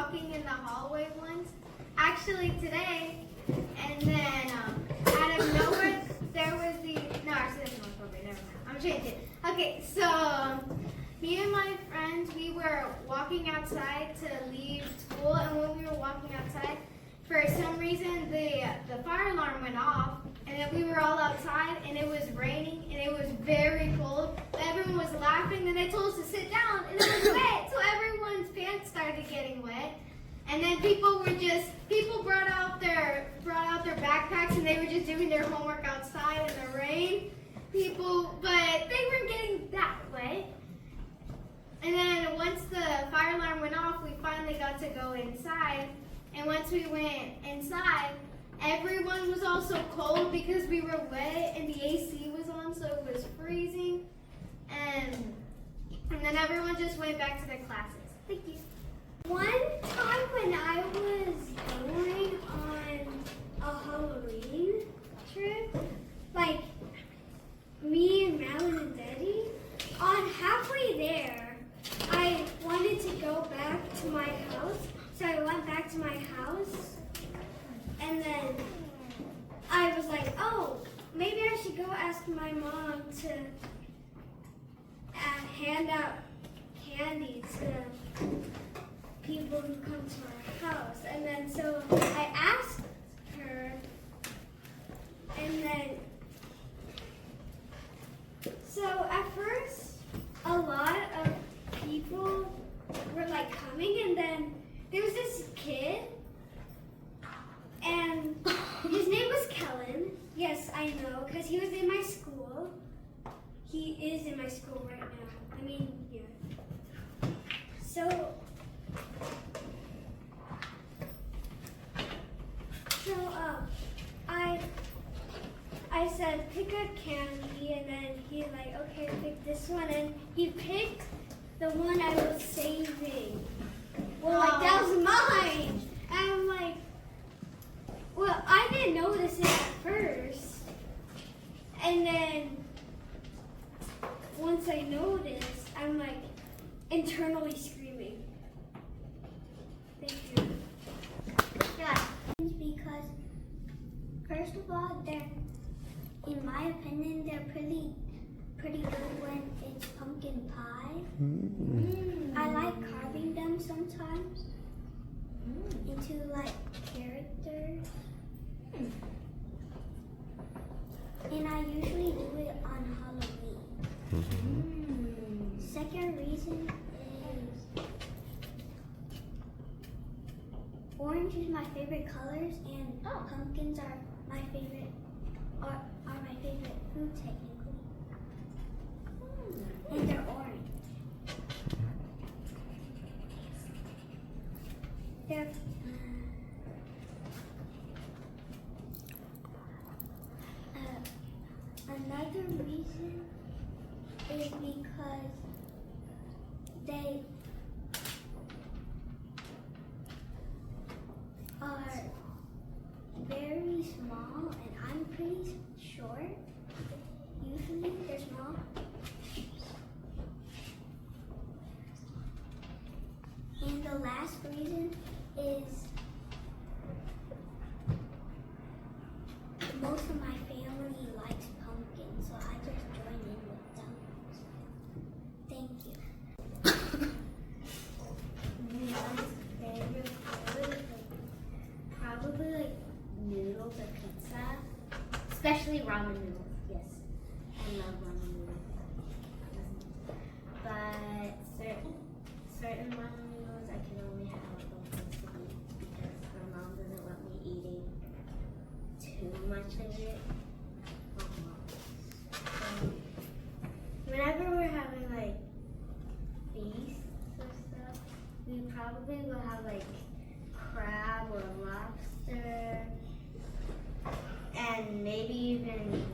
walking in the hallway once, actually today, and then out of nowhere there was no, actually that's not appropriate, never mind, I'm changing it. Okay, so me and my friends, we were walking outside to leave school, and when we were walking outside, for some reason the fire alarm went off, and then we were all outside, and it was raining, and it was very cold. Everyone was laughing, and they told us to sit down, and it was wet, so everyone's pants started getting wet. And then people brought out their backpacks, and they were just doing their homework outside in the rain. But they weren't getting that wet. And then once the fire alarm went off, we finally got to go inside. And once we went inside, everyone was also cold because we were wet and the AC was on, so it was freezing. And then everyone just went back to their classes. Thank you. One time when I was going on a Halloween trip, like me and Malin and Daddy, on halfway there, I wanted to go back to my house, so I went back to my house, and then I was like, oh, maybe I should go ask my mom to hand out candy to people who come to our house. And then so I asked her, and then so at first a lot of people were like coming, and then there was this kid, and his name was Kellen. Yes, I know, because he was in my school. He is in my school right now. I mean, yeah. So I said, pick a candy, and then he like, okay, pick this one, and he picked the one I was saving. Well, like, that was mine. And I'm like, well, I didn't notice it at first. And then once I noticed, I'm like internally screaming. Thank you. Yeah. Because first of all, in my opinion, they're pretty good when it's pumpkin pie. I like carving them sometimes into like characters. And I usually do it on Halloween. Second reason is orange is my favorite colors, and pumpkins are my favorite food technically. And they're orange. They're another reason is because they are very small, and I'm pretty short. Usually they're small. And the last reason is most of my family likes pumpkins, so I just join in with them. Thank you. Favorite food is probably like noodles or pizza, especially ramen noodles. Yes, I love ramen noodles. But certain ramen noodles I can only have once a week because my mom doesn't want me eating too much of it. Whenever we're having like feasts or stuff, we probably will have like crab or lobster, and maybe even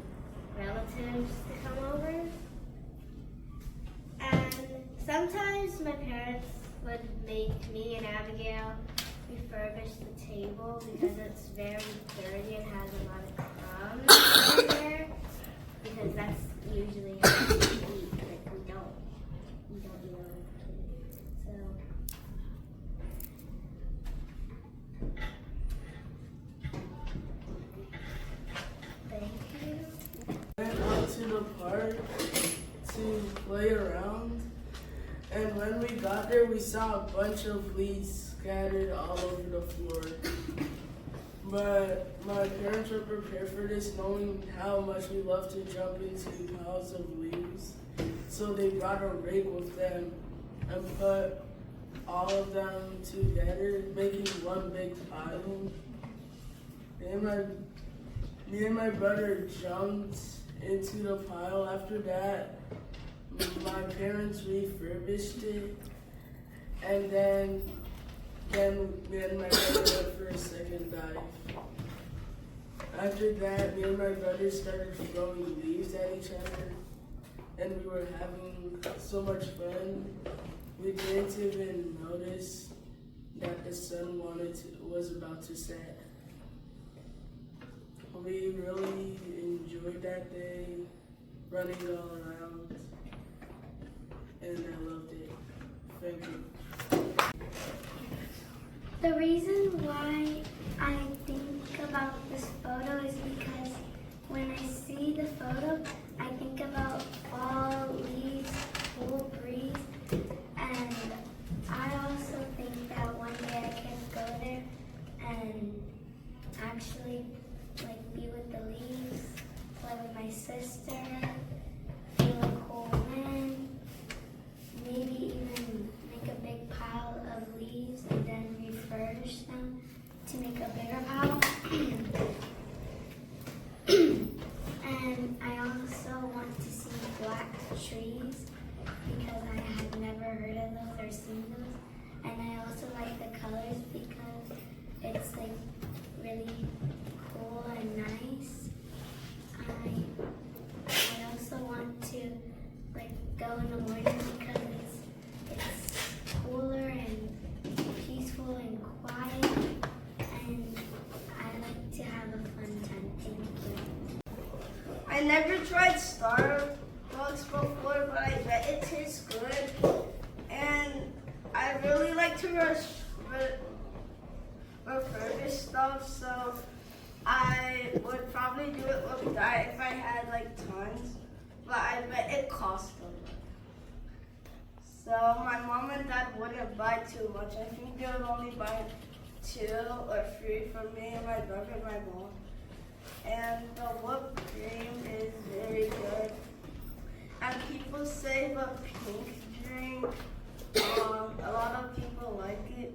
relatives to come over. And sometimes my parents would make me and Abigail refurbish the table because it's very dirty and has a lot of crumbs in there, because that's usually how we eat. Like we don't eat on the table. So yard to play around. And when we got there, we saw a bunch of leaves scattered all over the floor. But my parents were prepared for this, knowing how much we love to jump into piles of leaves. So they brought a rake with them and put all of them together, making one big pile. Me and my brother jumped into the pile. After that, my parents refurbished it, and then me and my brother went for a second dive. After that, me and my brother started throwing leaves at each other, and we were having so much fun. We didn't even notice that the sun was about to set. We really enjoyed that day, running all around, and I loved it. Thank you. The reason why I think about this photo is because when I see the photo, I think about fall, leaves, cool breeze, and I also think that one day I can go there and actually be with the leaves, play with my sister, feel a cool wind, maybe even make a big pile of leaves and then refurbish them to make a bigger pile. And I also want to see black trees because I had never heard of those or seen those. And I also like the colors because it's really cool and nice. I also want to go in the morning because it's cooler and peaceful and quiet, and I like to have a fun time. Thank you. I never tried Starbucks before, but I bet it tastes good. And I really like to refurbish stuff, so I would probably do it with that if I had tons, but I bet it costs them. So my mom and dad wouldn't buy too much. I think they would only buy 2 or 3 for me and my brother and my mom. And the whipped cream is very good. And people say the pink drink, a lot of people like it.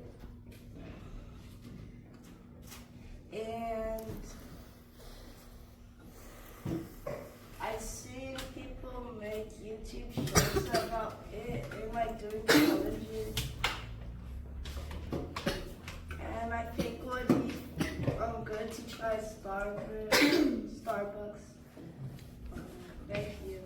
And I've seen people make YouTube shows about it and doing challenges. And I think it would be good to try Starbucks. Thank you.